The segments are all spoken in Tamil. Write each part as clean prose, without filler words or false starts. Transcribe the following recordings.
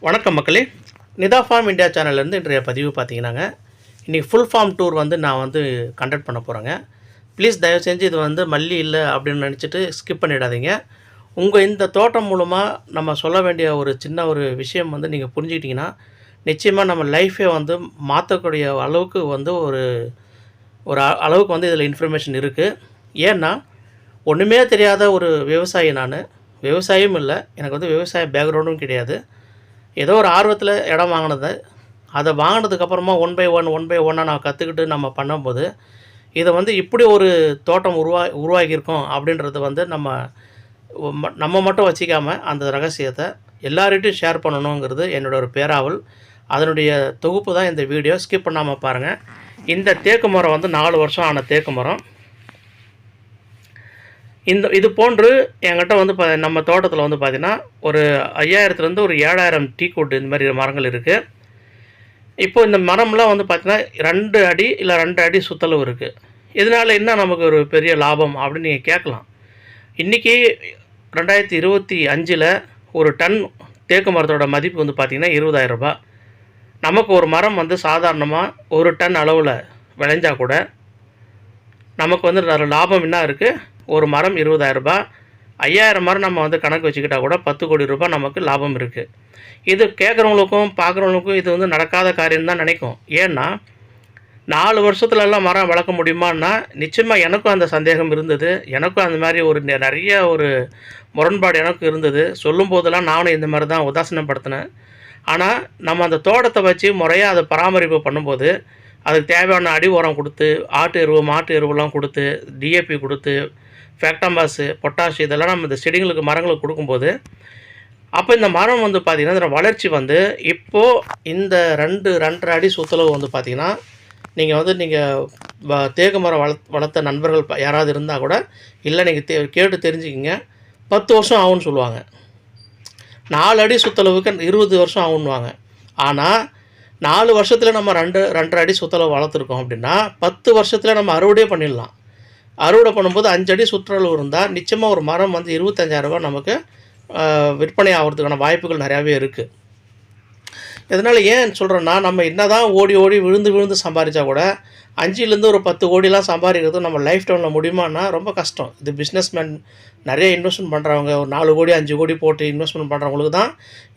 வணக்கம் மக்களே. நிதா ஃபார்ம் இந்தியா சேனல்லேருந்து இன்றைய பதிவு பார்த்தீங்கன்னாங்க, இன்றைக்கி ஃபுல் ஃபார்ம் டூர் நான் கண்டக்ட் பண்ண போகிறேங்க. ப்ளீஸ் தயவு செஞ்சு இது மல்லி இல்லை அப்படின்னு நினச்சிட்டு ஸ்கிப் பண்ணிடாதீங்க. உங்கள் இந்த தோட்டம் மூலமாக நம்ம சொல்ல வேண்டிய ஒரு சின்ன ஒரு விஷயம் நீங்கள் புரிஞ்சுக்கிட்டிங்கன்னா, நிச்சயமாக நம்ம லைஃபே மாற்றக்கூடிய அளவுக்கு ஒரு ஒரு அளவுக்கு இதில் இன்ஃபர்மேஷன் இருக்குது. ஏன்னா ஒன்றுமே தெரியாத ஒரு விவசாயி நான். விவசாயியும் இல்லை, எனக்கு விவசாய பேக்ரவுண்டும் கிடையாது. ஏதோ ஒரு ஆர்வத்தில் இடம் வாங்கினது. அதை வாங்கினதுக்கப்புறமா ஒன் பை ஒன்னாக நான் கற்றுக்கிட்டு நம்ம பண்ணும்போது இதை இப்படி ஒரு தோட்டம் உருவாகியிருக்கோம் அப்படின்றது நம்ம மட்டும் வச்சிக்காமல் அந்த ரகசியத்தை எல்லார்கிட்டையும் ஷேர் பண்ணணுங்கிறது என்னோடய ஒரு பேராவல். அதனுடைய தொகுப்பு தான் இந்த வீடியோ. ஸ்கிப் பண்ணாமல் பாருங்கள். இந்த தேக்கு மரம் 4 வருஷம் ஆன தேக்கு மரம். இது போன்று என்கிட்ட நம்ம தோட்டத்தில் பார்த்திங்கன்னா ஒரு 5000லேருந்து ஒரு 7000 டீக்வுட் இந்த மாதிரி மரங்கள் இருக்குது. இப்போது இந்த மரம்லாம் பார்த்திங்கன்னா 2 அடி இல்லை 2 அடி சுற்றளவு இருக்குது. இதனால் என்ன நமக்கு ஒரு பெரிய லாபம் அப்படின்னு நீங்கள் கேட்கலாம். இன்றைக்கி 2025 ஒரு டன் தேக்கு மரத்தோட மதிப்பு பார்த்திங்கன்னா 20,000 ரூபா. நமக்கு ஒரு மரம் சாதாரணமாக ஒரு டன் அளவில் விளைஞ்சா கூட நமக்கு லாபம் என்ன இருக்குது? ஒரு மரம் 20,000 ரூபா. 5000 மரம் நம்ம கணக்கு வச்சுக்கிட்டால் கூட 10 கோடி ரூபாய் நமக்கு லாபம் இருக்குது. இது கேட்குறவங்களுக்கும் பார்க்குறவங்களுக்கும் இது நடக்காத காரியம் தான் நினைக்கும். ஏன்னா 4 வருஷத்துலலாம் மரம் வளர்க்க முடியுமான்னா நிச்சயமாக எனக்கும் அந்த சந்தேகம் இருந்தது. எனக்கும் அந்த மாதிரி நிறைய முரண்பாடு எனக்கும் இருந்தது. சொல்லும் போதெல்லாம் நானும் இந்த மாதிரி தான் உதாசீனப்படுத்தினேன். ஆனால் நம்ம அந்த தோட்டத்தை வச்சு முறையாக அதை பராமரிப்பு பண்ணும்போது அதுக்கு தேவையான அடி உரம் கொடுத்து, ஆட்டு எருவு மாட்டு எருவுலாம் கொடுத்து, டிஏபி கொடுத்து, ஃபேக்டாம்பாஸு பொட்டாஷ் இதெல்லாம் நம்ம இந்த செடிங்களுக்கு மரங்களுக்கு கொடுக்கும்போது அப்போ இந்த மரம் பார்த்திங்கன்னா இதோட வளர்ச்சி இப்போது இந்த 2-2.5 அடி சுற்றளவு பார்த்திங்கன்னா நீங்கள் தேக்கு மரம் வளர்த்த நண்பர்கள் யாராவது இருந்தால் கூட இல்லை நீங்கள் கேட்டு தெரிஞ்சுக்கிங்க. 10 வருஷம் ஆகும்னு சொல்லுவாங்க. 4 அடி சுற்றளவுக்கு 20 வருஷம் ஆகுன்னுவாங்க. ஆனால் 4 வருஷத்தில் நம்ம 2-2.5 அடி சுற்றளவு வளர்த்துருக்கோம் அப்படின்னா 10 வருஷத்தில் நம்ம அறுவடையே பண்ணிடலாம். அறுவடை பண்ணும்போது 5 அடி சுற்றளவு இருந்தால் நிச்சயமாக ஒரு மரம் 25,000 ரூபா நமக்கு விற்பனை ஆகிறதுக்கான வாய்ப்புகள் நிறையாவே இருக்குது. இதனால் ஏன் சொல்கிறேன்னா, நம்ம என்ன தான் ஓடி விழுந்து சம்பாதிச்சா கூட 5லேருந்து ஒரு 10 கோடிலாம் சம்பாதிக்கிறது நம்ம லைஃப் டைமில் முடியுமான்னா ரொம்ப கஷ்டம். இது பிஸ்னஸ்மேன் நிறைய இன்வெஸ்ட்மெண்ட் பண்ணுறவங்க, ஒரு 4 கோடி 5 கோடி போட்டு இன்வெஸ்ட்மெண்ட் பண்ணுறவங்களுக்கு தான்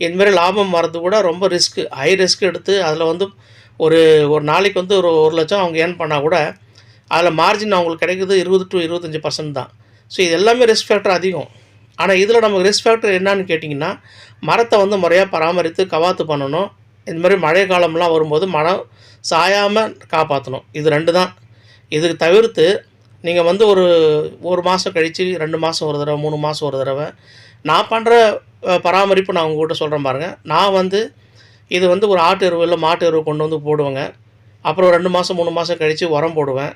இந்தமாரி லாபம் வரது கூட ரொம்ப ரிஸ்க்கு. ஹை ரிஸ்க் எடுத்து அதில் ஒரு நாளைக்கு ஒரு 1 லட்சம் அவங்க ஏர்ன் பண்ணால் கூட அதில் மார்ஜின் அவங்களுக்கு கிடைக்குது 20 to 25% தான். ஸோ இது எல்லாமே ரிஸ்க் ஃபேக்டர் அதிகம். ஆனால் இதில் நமக்கு ரிஸ்க் ஃபேக்டர் என்னான்னு கேட்டிங்கன்னா, மரத்தை முறையாக பராமரித்து கவாத்து பண்ணணும். இந்த மாதிரி மழை காலம்லாம் வரும்போது மரம் சாயாமல் காப்பாற்றணும். இது 2 தான். இதுக்கு தவிர்த்து நீங்கள் ஒரு மாதம் கழித்து 2 மாதம் ஒரு தடவை 3 மாதம் ஒரு தடவை நான் பண்ணுற பராமரிப்பு நான் உங்கள்கிட்ட சொல்கிறேன் பாருங்கள். நான் இது ஒரு ஆட்டு எருவு இல்லை மாட்டு எருவு கொண்டு போடுவேங்க. அப்புறம் 2 மாதம் 3 மாதம் கழித்து உரம் போடுவேன்.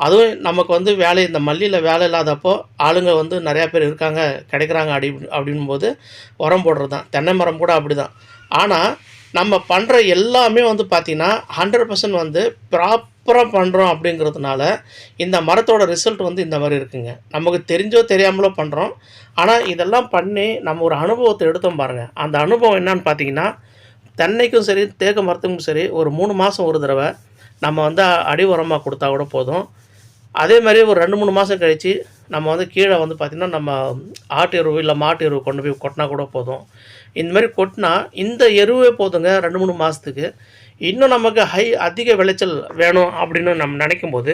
அதுவும் நமக்கு வேலை இந்த மல்லியில் வேலை இல்லாதப்போ ஆளுங்க நிறையா பேர் இருக்காங்க கிடைக்கிறாங்க அப்படின்போது உரம் போடுறது தான். தென்னை மரம் கூட அப்படி தான். ஆனால் நம்ம பண்ணுற எல்லாமே பார்த்திங்கன்னா 100% ப்ராப்பராக பண்ணுறோம் அப்படிங்கிறதுனால இந்த மரத்தோட ரிசல்ட் இந்த மாதிரி இருக்குங்க. நமக்கு தெரிஞ்சோ தெரியாமலோ பண்ணுறோம். ஆனால் இதெல்லாம் பண்ணி நம்ம ஒரு அனுபவத்தை எடுத்தோம் பாருங்கள். அந்த அனுபவம் என்னன்னு பார்த்தீங்கன்னா, தென்னைக்கும் சரி தேக்கு மரத்துக்கும் சரி ஒரு 3 மாதம் ஒரு தடவை நம்ம அடி உரமாக கொடுத்தா கூட போதும். அதே மாதிரி ஒரு 2-3 மாதம் கழித்து நம்ம கீழே பார்த்திங்கன்னா நம்ம ஆட்டு எருவு இல்லை மாட்டு எருவு கொண்டு போய் கொட்டினா கூட போதும். இந்த மாதிரி கொட்டினா இந்த எருவே போதுங்க 2-3 மாதத்துக்கு. இன்னும் நமக்கு அதிக விளைச்சல் வேணும் அப்படின்னு நம்ம நினைக்கும்போது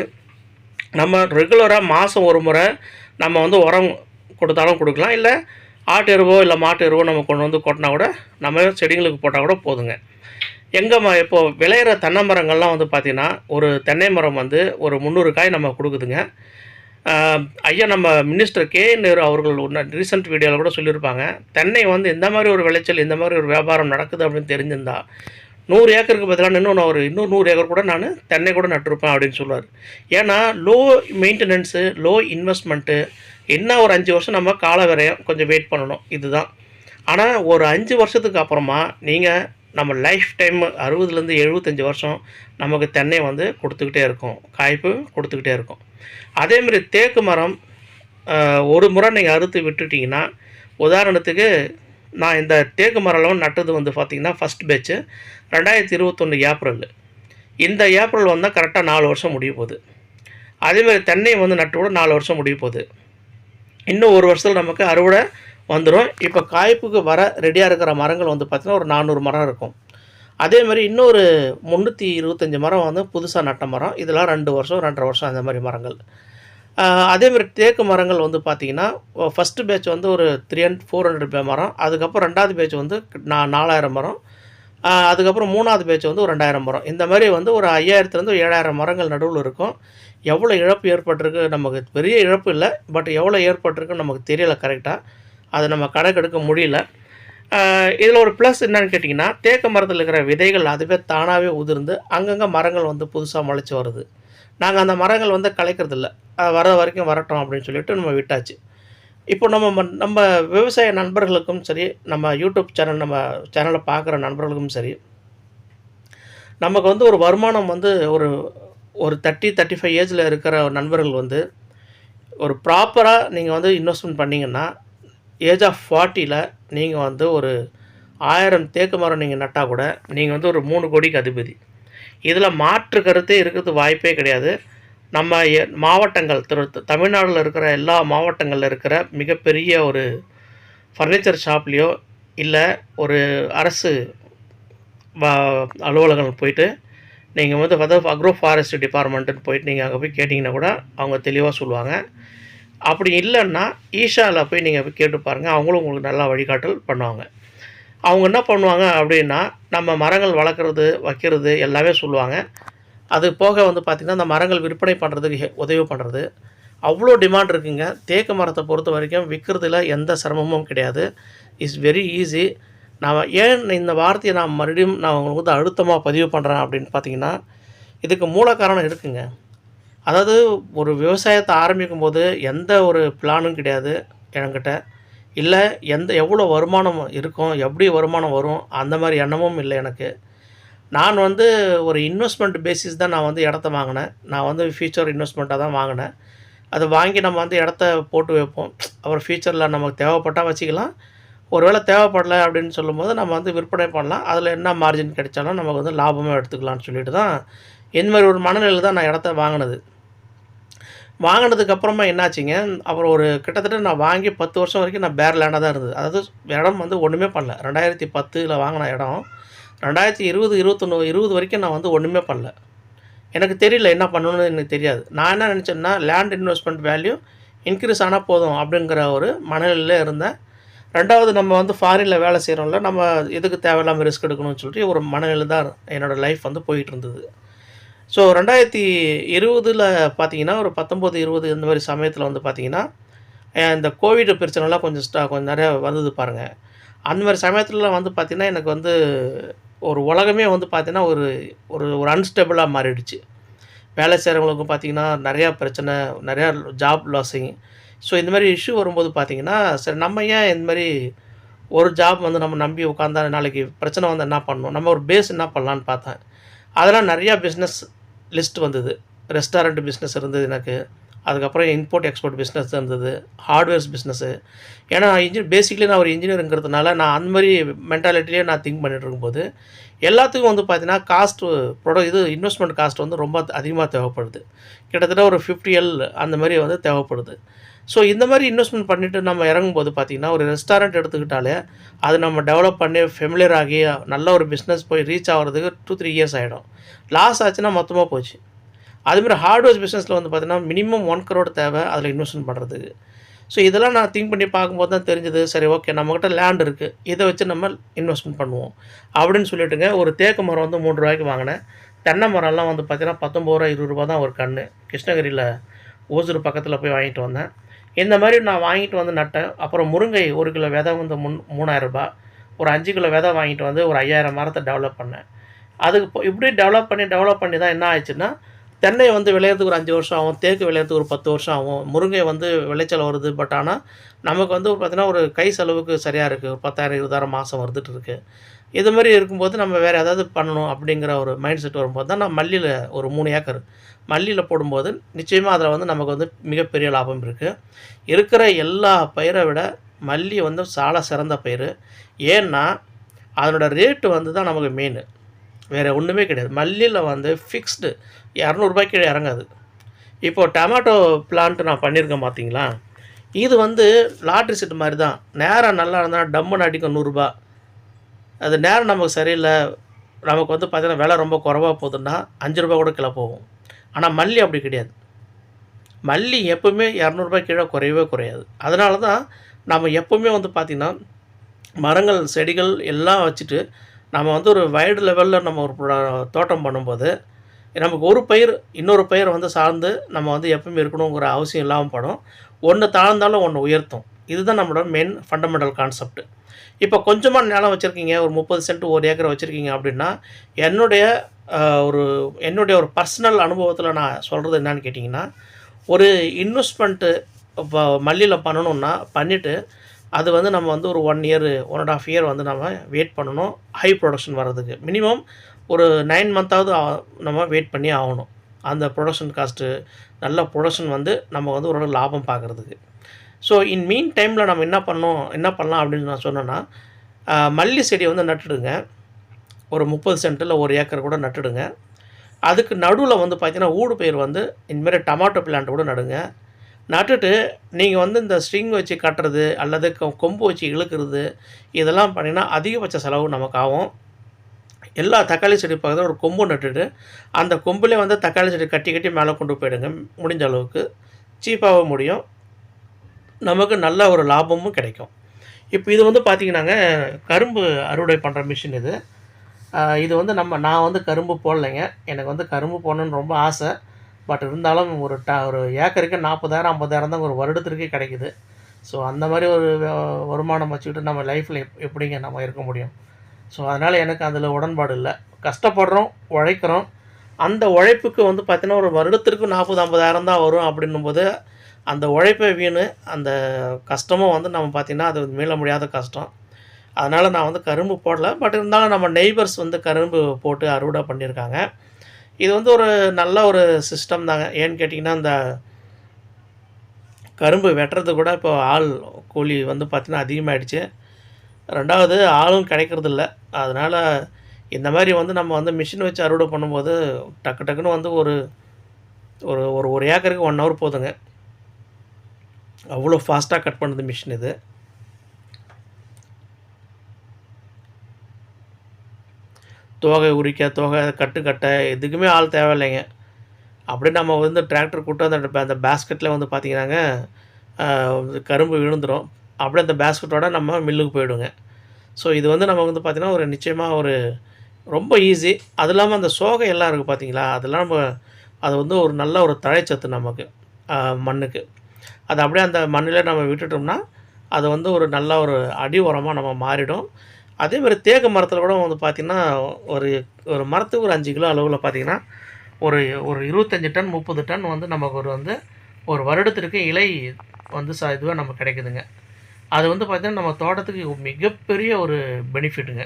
நம்ம ரெகுலராக மாதம் ஒரு முறை நம்ம உரம் கொடுத்தாலும் கொடுக்கலாம். இல்லை ஆட்டு எருவோ இல்லை மாட்டு எருவோ நம்ம கொண்டு கொட்டினா கூட நம்ம செடிங்களுக்கு போட்டால் கூட போதுங்க. இப்போது விளையிற தென்னை மரங்கள்லாம் பார்த்திங்கன்னா ஒரு தென்னை மரம் ஒரு 300 காய் நம்ம கொடுக்குதுங்க. ஐயா நம்ம மினிஸ்டர் KN நேரு அவர்கள் ரீசெண்ட் வீடியோவில் கூட சொல்லியிருப்பாங்க, தென்னை இந்த மாதிரி ஒரு விளைச்சல் இந்த மாதிரி ஒரு வியாபாரம் நடக்குது அப்படின்னு தெரிஞ்சிருந்தா 100 ஏக்கருக்கு பதிலாக இன்னும் ஒரு 100 ஏக்கர் கூட நான் தென்னை கூட நட்டிருப்பேன் அப்படின்னு சொல்லுவார். ஏன்னா லோ மெயின்டெனன்ஸு, லோ இன்வெஸ்ட்மெண்ட்டு, என்ன ஒரு 5 வருஷம் நம்ம கால விரயம் கொஞ்சம் வெயிட் பண்ணணும் இதுதான். ஆனால் ஒரு 5 வருஷத்துக்கு அப்புறமா நீங்கள் நம்ம லைஃப் டைம் 60லேருந்து 75 வருஷம் நமக்கு தென்னை கொடுத்துக்கிட்டே இருக்கும், காய்ப்பு கொடுத்துக்கிட்டே இருக்கும். அதேமாதிரி தேக்கு மரம் ஒரு முறை நீங்கள் அறுத்து விட்டுட்டிங்கன்னா, உதாரணத்துக்கு நான் இந்த தேக்கு மரம்லாம் நட்டது வந்து பார்த்திங்கன்னா ஃபஸ்ட் பேட்ச்சு 2021 ஏப்ரல். இந்த ஏப்ரல் வந்தால் கரெக்டாக 4 வருஷம் முடிய போகுது. அதேமாதிரி தென்னை வந்து நட்டு கூட 4 வருஷம் முடிய போகுது. இன்னும் ஒரு வருஷத்தில் நமக்கு அறுவடை வந்துடும். இப்போ காய்ப்புக்கு வர ரெடியாக இருக்கிற மரங்கள் வந்து பார்த்திங்கன்னா ஒரு 400 மரம் இருக்கும். அதேமாதிரி இன்னொரு 325 மரம் வந்து புதுசாக நட்ட மரம். இதெல்லாம் 2 வருஷம் 2.5 வருஷம் அந்த மாதிரி மரங்கள். அதேமாதிரி தேக்கு மரங்கள் வந்து பார்த்திங்கன்னா ஃபஸ்ட்டு பேட்ச் வந்து ஒரு 400 மரம். அதுக்கப்புறம் 2வது பேட்ச் வந்து 4000 மரம். அதுக்கப்புறம் 3வது பேட்ச் வந்து ஒரு 2000 மரம். இந்த மாதிரி வந்து ஒரு 5000லேருந்து 7000 மரங்கள் நடுவில் இருக்கும். எவ்வளோ இழப்பு ஏற்பட்டிருக்கு நமக்கு பெரிய இழப்பு இல்லை, பட் எவ்வளோ ஏற்பட்டிருக்குன்னு நமக்கு தெரியலை கரெக்டாக. அதை நம்ம கணக்கெடுக்க முடியல. இதில் ஒரு ப்ளஸ் என்னன்னு கேட்டிங்கன்னா, தேக்கு மரத்தில் இருக்கிற விதைகள் அதுவே தானாகவே உதிர்ந்து அங்கங்கே மரங்கள் வந்து புதுசாக முளைச்சி வருது. நாங்கள் அந்த மரங்கள் வந்து கலைக்கிறதில்ல. வர வரைக்கும் வரட்டும் அப்படின்னு சொல்லிட்டு நம்ம விட்டாச்சு. இப்போ நம்ம விவசாய நண்பர்களுக்கும் சரி, நம்ம யூடியூப் நம்ம சேனலை பார்க்குற நண்பர்களுக்கும் சரி, நமக்கு வந்து ஒரு வருமானம் வந்து ஒரு 35 ஏஜில் இருக்கிற நண்பர்கள் வந்து ஒரு ப்ராப்பராக நீங்கள் வந்து இன்வெஸ்ட்மெண்ட் பண்ணிங்கன்னா, ஏஜ் ஆஃப் 40ல் நீங்கள் வந்து ஒரு 1000 தேக்கு மரம் நீங்கள் நட்டால் கூட நீங்கள் வந்து ஒரு 3 கோடிக்கு அதிபதி. இதில் மாற்று கருத்தே இருக்கிறது வாய்ப்பே கிடையாது. நம்ம மாவட்டங்கள் தமிழ்நாட்டில் இருக்கிற எல்லா மாவட்டங்களில் இருக்கிற மிகப்பெரிய ஒரு ஃபர்னிச்சர் ஷாப்லேயோ இல்லை ஒரு அரசு அலுவலகங்கள் போயிட்டு நீங்கள் வந்து அக்ரோ ஃபாரஸ்ட் டிபார்ட்மெண்ட்டுன்னு போயிட்டு நீங்கள் அங்கே போய் கேட்டிங்கன்னா கூட அவங்க தெளிவாக சொல்லுவாங்க. அப்படி இல்லைன்னா ஈஷாவில் போய் நீங்கள் போய் கேட்டு பாருங்கள், அவங்களும் உங்களுக்கு நல்லா வழிகாட்டல் பண்ணுவாங்க. அவங்க என்ன பண்ணுவாங்க அப்படின்னா, நம்ம மரங்கள் வளர்க்குறது வைக்கிறது எல்லாமே சொல்லுவாங்க. அது போக வந்து பார்த்திங்கன்னா அந்த மரங்கள் விற்பனை பண்ணுறதுக்கு உதவி பண்ணுறது அவ்வளோ டிமாண்ட் இருக்குங்க. தேக்கு மரத்தை பொறுத்த வரைக்கும் விற்கிறதுல எந்த சிரமமும் கிடையாது. It's very easy. நான் ஏன் இந்த வார்த்தையை நான் மறுபடியும் உங்களுக்கு வந்து அழுத்தமாக பதிவு பண்ணுறேன் அப்படின்னு பார்த்தீங்கன்னா, இதுக்கு மூல காரணம் இருக்குங்க. அதாவது ஒரு விவசாயத்தை ஆரம்பிக்கும் போது எந்த ஒரு பிளானும் கிடையாது என்கிட்ட. இல்லை எவ்வளோ வருமானம் இருக்கும், எப்படி வருமானம் வரும், அந்த மாதிரி எண்ணமும் இல்லை எனக்கு. நான் வந்து ஒரு இன்வெஸ்ட்மெண்ட் பேசிஸ் தான் நான் வந்து இடத்த வாங்கினேன். நான் வந்து ஃபியூச்சர் இன்வெஸ்ட்மெண்ட்டாக தான் வாங்கினேன். அதை வாங்கி நம்ம வந்து இடத்த போட்டு வைப்போம். அப்புறம் ஃபியூச்சரில் நமக்கு தேவைப்பட்டால் வச்சுக்கலாம். ஒரு வேளை தேவைப்படலை அப்படின்னு சொல்லும்போது நம்ம வந்து விற்பனை பண்ணலாம். அதில் என்ன மார்ஜின் கிடைச்சாலும் நமக்கு வந்து லாபமாக எடுத்துக்கலாம்னு சொல்லிட்டு தான் இந்த மாதிரி ஒரு மனநிலையில் தான் நான் இடத்த வாங்கினது. வாங்கினதுக்கப்புறமா என்னாச்சுங்க, அப்புறம் ஒரு கிட்டத்தட்ட நான் வாங்கி 10 வருஷம் வரைக்கும் நான் பேர் லேண்டாக தான் இருந்தது. அதாவது இடம் வந்து ஒன்றுமே பண்ணல. 2010ல் வாங்கின இடம் 2020, 20 வரைக்கும் நான் வந்து ஒன்றுமே பண்ணல. எனக்கு தெரியல என்ன பண்ணணும்னு எனக்கு தெரியாது. நான் என்ன நினச்சேன்னா, லேண்ட் இன்வெஸ்ட்மெண்ட் வேல்யூ இன்க்ரீஸ் ஆனால் போதும் அப்படிங்கிற ஒரு மனநிலையில் இருந்தேன். 2வது நம்ம வந்து ஃபாரினில் வேலை செய்கிறோம்ல, நம்ம எதுக்கு தேவையில்லாமல் ரிஸ்க் எடுக்கணும்னு சொல்லிட்டு ஒரு மனநிலை தான் என்னோடய லைஃப் வந்து போயிட்டு இருந்தது. ஸோ 2020ல் பார்த்தீங்கன்னா ஒரு 19, 20 இந்த மாதிரி சமயத்தில் வந்து பார்த்தீங்கன்னா, இந்த கோவிட் பிரச்சனைலாம் கொஞ்சம் நிறையா வந்தது பாருங்கள். அந்த மாதிரி சமயத்துலலாம் வந்து பார்த்திங்கன்னா, எனக்கு வந்து ஒரு உலகமே வந்து பார்த்திங்கன்னா ஒரு ஒரு அன்ஸ்டேபிளாக மாறிடுச்சு. வேலை செய்கிறவங்களுக்கு பார்த்திங்கன்னா நிறையா பிரச்சனை, நிறையா ஜாப் லாஸிங். ஸோ இந்த மாதிரி இஷ்யூ வரும்போது பார்த்திங்கன்னா, சரி நம்ம ஏன் இந்த மாதிரி ஒரு ஜாப் வந்து நம்ம நம்பி உட்காந்தா நாளைக்கு பிரச்சனை வந்து என்ன பண்ணணும், நம்ம ஒரு பேஸ் என்ன பண்ணலான்னு பார்த்தேன். அதெல்லாம் நிறையா பிஸ்னஸ் லிஸ்ட் வந்தது. ரெஸ்டாரண்ட் பிஸ்னஸ் இருந்தது எனக்கு. அதுக்கப்புறம் இம்போர்ட் எக்ஸ்போர்ட் பிஸ்னஸ் இருந்தது, ஹார்ட்வேர்ஸ் பிஸ்னஸ்ஸு. ஏன்னா பேசிக்கலி நான் ஒரு இன்ஜினியருங்கிறதுனால நான் அந்த மாதிரி மென்டாலிட்டிலேயே நான் திங்க் பண்ணிட்டு இருக்கும்போது எல்லாத்துக்கும் வந்து பார்த்தீங்கன்னா இன்வெஸ்ட்மெண்ட் காஸ்ட் வந்து ரொம்ப அதிகமாக தேவைப்படுது. கிட்டத்தட்ட ஒரு 50L அந்த மாதிரி வந்து தேவைப்படுது. ஸோ இந்த மாதிரி இன்வெஸ்ட்மெண்ட் பண்ணிவிட்டு நம்ம இறங்கும்போது பார்த்திங்கன்னா, ஒரு ரெஸ்டாரண்ட் எடுத்துக்கிட்டாலே அது நம்ம டெவலப் பண்ணி ஃபெமிலியர் ஆகி நல்ல ஒரு பிஸ்னஸ் போய் ரீச் ஆகிறதுக்கு 2-3 இயர்ஸ் ஆகிடும். லாஸ் ஆச்சுன்னா மொத்தமாக போச்சு. அதுமாதிரி ஹார்ட்வேர்ஸ் பிஸ்னஸில் வந்து பார்த்திங்கன்னா மினிமம் 1 crore தேவை அதில் இன்வெஸ்ட்மெண்ட் பண்ணுறதுக்கு. ஸோ இதெல்லாம் நான் திங்க் பண்ணி பார்க்கும்போது தான் தெரிஞ்சது, சரி ஓகே நம்மக்கிட்ட லேண்ட் இருக்குது, இதை வச்சு நம்ம இன்வெஸ்ட்மெண்ட் பண்ணுவோம் அப்படின்னு சொல்லிட்டுங்க. ஒரு தேக்கு மரம் வந்து 3 ரூபாய்க்கு வாங்கினேன். தென்னை மரம்லாம் வந்து பார்த்திங்கன்னா 19 ரூபா 20 ரூபா தான் ஒரு கன்று. கிருஷ்ணகிரியில் ஓசூர் பக்கத்தில் போய் வாங்கிட்டு வந்தேன். இந்த மாதிரி நான் வாங்கிட்டு வந்து நட்டேன். அப்புறம் முருங்கை 1 கிலோ விதை வந்து 3000 ரூபா. ஒரு 5 கிலோ விதை வாங்கிட்டு வந்து ஒரு 5000 மரத்தை டெவலப் பண்ணேன். அதுக்கு இப்படி டெவலப் பண்ணி தான் என்ன ஆயிடுச்சுன்னா, தென்னை வந்து விளையிறதுக்கு ஒரு 5 வருஷம் ஆகும், தேக்கு விளையிறதுக்கு ஒரு 10 வருஷம் ஆகும். முருங்கை வந்து விளைச்சல் வருது, பட் ஆனால் நமக்கு வந்து பார்த்திங்கன்னா ஒரு கை செலவுக்கு சரியாக இருக்குது. ஒரு 10,000 20,000 மாதம் வந்துட்டு இருக்குது. இது மாதிரி இருக்கும்போது நம்ம வேறு ஏதாவது பண்ணணும் அப்படிங்கிற ஒரு மைண்ட் செட் வரும்போது தான் நான் மல்லியில் ஒரு 3 ஏக்கர் மல்லியில் போடும்போது நிச்சயமாக அதில் வந்து நமக்கு வந்து மிகப்பெரிய லாபம் இருக்குது. இருக்கிற எல்லா பயிரை விட மல்லி வந்து சால சிறந்த பயிர். ஏன்னா, அதனோட ரேட்டு வந்து தான் நமக்கு மெயினு. வேறு ஒன்றுமே கிடையாது. மல்லியில் வந்து ஃபிக்ஸ்டு ரூ. 200 கீழே இறங்காது. இப்போது டொமேட்டோ பிளான்ட் நான் பண்ணியிருக்கேன் பார்த்தீங்களா, இது வந்து லாட்ரி சீட்டு மாதிரி தான். நேரம் நல்லா இருந்தால் டம்முன்னு அடிக்கும் ரூ. 100. அது நேரம் நமக்கு சரியில்லை, நமக்கு வந்து பார்த்தீங்கன்னா விலை ரொம்ப குறைவா போகுதுன்னா ரூ. 5 கூட கீழே போகும். ஆனால் மல்லி அப்படி கிடையாது. மல்லி எப்போவுமே ரூ. 200 கீழே குறையவே குறையாது. அதனால தான் நம்ம எப்போவுமே வந்து பார்த்திங்கன்னா மரங்கள் செடிகள் எல்லாம் வச்சுட்டு நம்ம வந்து ஒரு வைடு லெவலில் நம்ம ஒரு தோட்டம் பண்ணும்போது நமக்கு ஒரு பயிர் இன்னொரு பயிர் வந்து சார்ந்து நம்ம வந்து எப்பவுமே இருக்கணுங்கிற அவசியம் இல்லாமல் படும். ஒன்று தாழ்ந்தாலும் ஒன்று உயர்த்தும். இதுதான் நம்மளோட மெயின் ஃபண்டமெண்டல் கான்செப்ட். இப்போ கொஞ்சமாக நிலம் வச்சுருக்கீங்க, ஒரு 30 சென்ட் 1 ஏக்கர் வச்சுருக்கீங்க அப்படின்னா, என்னுடைய என்னுடைய ஒரு பர்சனல் அனுபவத்தில் நான் சொல்கிறது என்னன்னு கேட்டிங்கன்னா, ஒரு இன்வெஸ்ட்மெண்ட்டு இப்போ மல்லியில் பண்ணணுன்னா பண்ணிவிட்டு அது வந்து நம்ம வந்து ஒரு 1 இயர் 1 1/2 இயர் வந்து நம்ம வெயிட் பண்ணணும் ஹை ப்ரொடக்ஷன் வர்றதுக்கு. மினிமம் ஒரு 9 மந்த்தாவது நம்ம வெயிட் பண்ணி ஆகணும். அந்த ப்ரொடக்ஷன் காஸ்ட்டு நல்ல ப்ரொடக்ஷன் வந்து நம்ம வந்து ஒரு லாபம் பார்க்குறதுக்கு. ஸோ இன் மீன் டைமில் நம்ம என்ன பண்ணலாம் அப்படின்னு நான் சொன்னேன்னா, மல்லி செடி வந்து நட்டுடுங்க. ஒரு 30 சென்ட்டில் 1 ஏக்கர் கூட நட்டுடுங்க. அதுக்கு நடுவில் வந்து பார்த்திங்கன்னா ஊடு பயிர் வந்து இந்தமாரி டொமேட்டோ பிளான்ட் கூட நடுங்க. நட்டுட்டு நீங்கள் வந்து இந்த ஸ்ட்ரிங் வச்சு கட்டுறது அல்லது கொம்பு வச்சு இழுக்கிறது இதெல்லாம் பண்ணிங்கன்னா அதிகபட்ச செலவு நமக்கு ஆகும். எல்லா தக்காளி செடி பக்கத்தில் ஒரு கொம்பு நட்டுட்டு அந்த கொம்புலேயே வந்து தக்காளி செடி கட்டி கட்டி மேலே கொண்டு போயிடுங்க. முடிஞ்ச அளவுக்கு சீப்பாகவும் முடியும், நமக்கு நல்ல ஒரு லாபமும் கிடைக்கும். இப்போ இது வந்து பார்த்திங்கன்னாங்க கரும்பு அறுவடை பண்ணுற மிஷின் இது. இது வந்து நான் வந்து கரும்பு போடலைங்க. எனக்கு வந்து கரும்பு போடணுன்னு ரொம்ப ஆசை. பட் இருந்தாலும் ஒரு ஏக்கருக்கு 40,000 50,000 தான் ஒரு வருடத்திற்கே கிடைக்குது. ஸோ அந்த மாதிரி ஒரு வருமானம் வச்சுக்கிட்டு நம்ம லைஃப்பில் எப்படிங்க நம்ம இருக்க முடியும்? ஸோ அதனால் எனக்கு அதில் உடன்பாடு இல்லை. கஷ்டப்படுறோம், உழைக்கிறோம். அந்த உழைப்புக்கு வந்து பார்த்திங்கன்னா ஒரு வருடத்திற்கு 40,000 தான் வரும் அப்படின்னும்போது அந்த உழைப்பை வீணு, அந்த கஷ்டமும் வந்து நம்ம பார்த்திங்கன்னா அது மீள முடியாத கஷ்டம். அதனால் நான் வந்து கரும்பு போடல. பட் இருந்தாலும் நம்ம நெய்பர்ஸ் வந்து கரும்பு போட்டு அறுவடை பண்ணியிருக்காங்க. இது வந்து ஒரு நல்ல ஒரு சிஸ்டம் தாங்க. ஏன்னு கேட்டிங்கன்னா, இந்த கரும்பு வெட்டுறது கூட இப்போ ஆள் கூலி வந்து பார்த்திங்கன்னா அதிகமாகிடுச்சு. 2வது ஆளும் கிடைக்கிறதில்ல. அதனால் இந்த மாதிரி வந்து நம்ம வந்து மிஷின் வச்சு அறுவடை பண்ணும்போது டக்கு டக்குன்னு வந்து ஒரு ஒரு ஒரு ஏக்கருக்கு 1 ஹவர் போதுங்க. அவ்வளோ ஃபாஸ்ட்டாக கட் பண்ணுது மிஷின் இது. தோகை உரிக்க, தோகை கட்ட எதுக்குமே ஆள் தேவையில்லைங்க. அப்படியே நம்ம வந்து டிராக்டர் கூட்டு அந்த பேஸ்கெட்டில் வந்து பார்த்திங்கன்னாங்க கரும்பு விழுந்துடும். அப்படியே அந்த பேஸ்கெட்டோட நம்ம மில்லுக்கு போயிடுங்க. ஸோ இது வந்து நமக்கு வந்து பார்த்திங்கன்னா ஒரு நிச்சயமாக ஒரு ரொம்ப ஈஸி. அது இல்லாமல் அந்த சோகை எல்லாம் இருக்குது பார்த்தீங்களா, அதெல்லாம் அது வந்து ஒரு நல்ல ஒரு தழைச்சத்து நமக்கு மண்ணுக்கு. அது அப்படியே அந்த மண்ணிலே நம்ம விட்டுட்டோம்னா அது வந்து ஒரு நல்ல ஒரு அடி உரமாக நம்ம மாறிடும். அதேமாதிரி தேக்கு மரத்தில் கூட வந்து பார்த்திங்கன்னா ஒரு ஒரு மரத்துக்கு ஒரு 5 கிலோ அளவில் பார்த்திங்கன்னா ஒரு ஒரு 25 டன் 30 டன் வந்து நமக்கு ஒரு வருடத்திற்கு இலை வந்து இதுவாக நமக்கு கிடைக்குதுங்க. அது வந்து பார்த்திங்கன்னா நம்ம தோட்டத்துக்கு மிகப்பெரிய ஒரு பெனிஃபிட்டுங்க.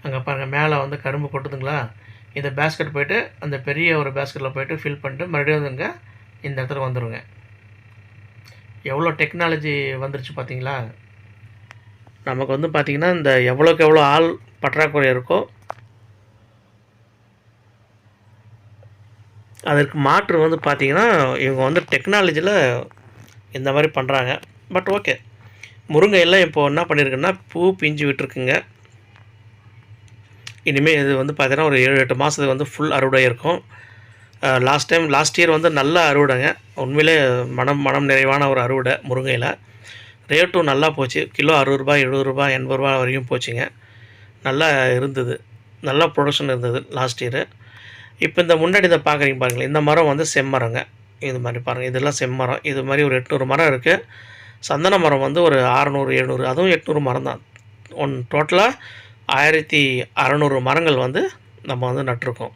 அங்கே பாருங்கள் மேலே வந்து கரும்பு கொட்டுதுங்களா, இந்த பேஸ்கெட் போய்ட்டு அந்த பெரிய ஒரு பேஸ்கெட்டில் போய்ட்டு ஃபில் பண்ணிட்டு மறுபடியும் வந்துங்க இந்த இடத்துல வந்துடுங்க. எவ்வளோ டெக்னாலஜி வந்துருச்சு பார்த்தீங்களா. நமக்கு வந்து பார்த்திங்கன்னா இந்த எவ்வளோக்கு எவ்வளோ ஆள் பற்றாக்குறை இருக்கோ அதற்கு மாற்று வந்து பார்த்திங்கன்னா இவங்க வந்து டெக்னாலஜியில் இந்த மாதிரி பண்ணுறாங்க. பட் ஓகே, முருங்கை எல்லாம் இப்போது என்ன பண்ணியிருக்குன்னா பூ பிஞ்சு விட்டுருக்குங்க. இனிமேல் இது வந்து பார்த்திங்கன்னா ஒரு 7-8 மாதத்துக்கு வந்து ஃபுல் அறுவடை இருக்கும். லாஸ்ட் இயர் வந்து நல்ல அறுவடைங்க. உண்மையிலே மனம் நிறைவான ஒரு அறுவடை முருங்கையில். ரேட்டும் நல்லா போச்சு. கிலோ ரூ. 60 ரூ. 70 80 வரைக்கும் போச்சுங்க. நல்லா இருந்தது, நல்லா ப்ரொடக்ஷன் இருந்தது லாஸ்ட் இயரு. இப்போ இந்த முன்னாடி இதை பார்க்குறீங்க பாருங்களேன், இந்த மரம் வந்து செம்மரங்க. இது மாதிரி பாருங்கள், இதெல்லாம் செம்மரம். இது மாதிரி ஒரு 800 மரம் இருக்குது. சந்தன மரம் வந்து ஒரு 600 700, அதுவும் 800 மரம் தான். டோட்டலாக 1600 மரங்கள் வந்து நம்ம வந்து நட்டிருக்கோம்.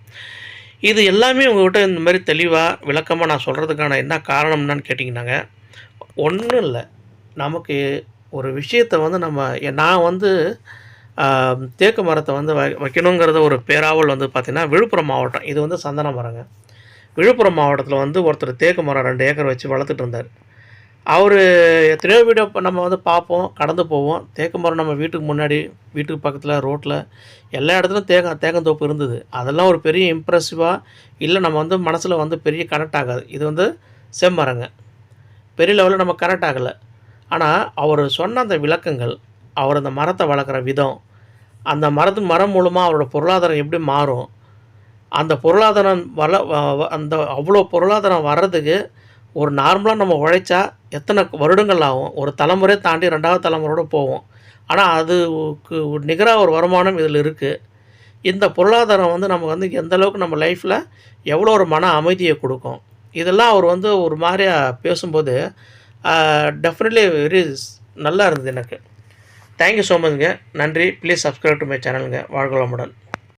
இது எல்லாமே உங்கள்கிட்ட இந்த மாதிரி தெளிவாக விளக்கமாக நான் சொல்கிறதுக்கான என்ன காரணம் என்னன்னு கேட்டிங்கன்னாங்க, ஒன்றும் இல்லை, நமக்கு ஒரு விஷயத்தை வந்து நான் வந்து தேக்கு மரத்தை வந்து வைக்கணுங்கிறத ஒரு பேராவல் வந்து பார்த்திங்கன்னா விழுப்புரம் மாவட்டம். இது வந்து சந்தன மரங்க. விழுப்புரம் மாவட்டத்தில் வந்து ஒருத்தர் தேக்கு மரம் 2 ஏக்கர் வச்சு வளர்த்துட்டு இருந்தார். அவர் எத்தனையோ வீடியோ நம்ம வந்து பார்ப்போம், கடந்து போவோம். தேக்கு மரம் நம்ம வீட்டுக்கு முன்னாடி, வீட்டுக்கு பக்கத்தில், ரோட்டில் எல்லா இடத்துலையும் தேக்கந்தோப்பு இருந்தது. அதெல்லாம் ஒரு பெரிய இம்ப்ரெசிவாக இல்லை, நம்ம வந்து மனசில் வந்து பெரிய கனெக்ட் ஆகாது. இது வந்து செம்மரங்க. பெரிய லெவலில் நம்ம கனெக்ட் ஆகலை. ஆனால் அவர் சொன்ன அந்த விளக்கங்கள், அவர் அந்த மரத்தை வளர்க்குற விதம், அந்த மரம் மூலமாக அவரோட பொருளாதாரம் எப்படி மாறும், அந்த பொருளாதாரம் அந்த அவ்வளோ பொருளாதாரம் வர்றதுக்கு ஒரு நார்மலாக நம்ம உழைச்சா எத்தனை வருடங்கள் ஆகும், ஒரு தலைமுறை தாண்டி 2வது தலைமுறையோடு போவோம். ஆனால் அதுக்கு நிகராக ஒரு வருமானம் இதில் இருக்குது. இந்த பொருளாதாரம் வந்து நமக்கு வந்து எந்த அளவுக்கு நம்ம லைஃப்பில் எவ்வளோ ஒரு மன அமைதியை கொடுக்கும். இதெல்லாம் அவர் வந்து ஒரு மாதிரியா பேசும்போது டெஃபினெட்லி நல்லா இருந்தது எனக்கு. தேங்க்யூ ஸோ மச்ங்க. நன்றி. ப்ளீஸ் சப்ஸ்கிரைப் டு மை சேனலுங்க. வாழ்க வளமுடன்.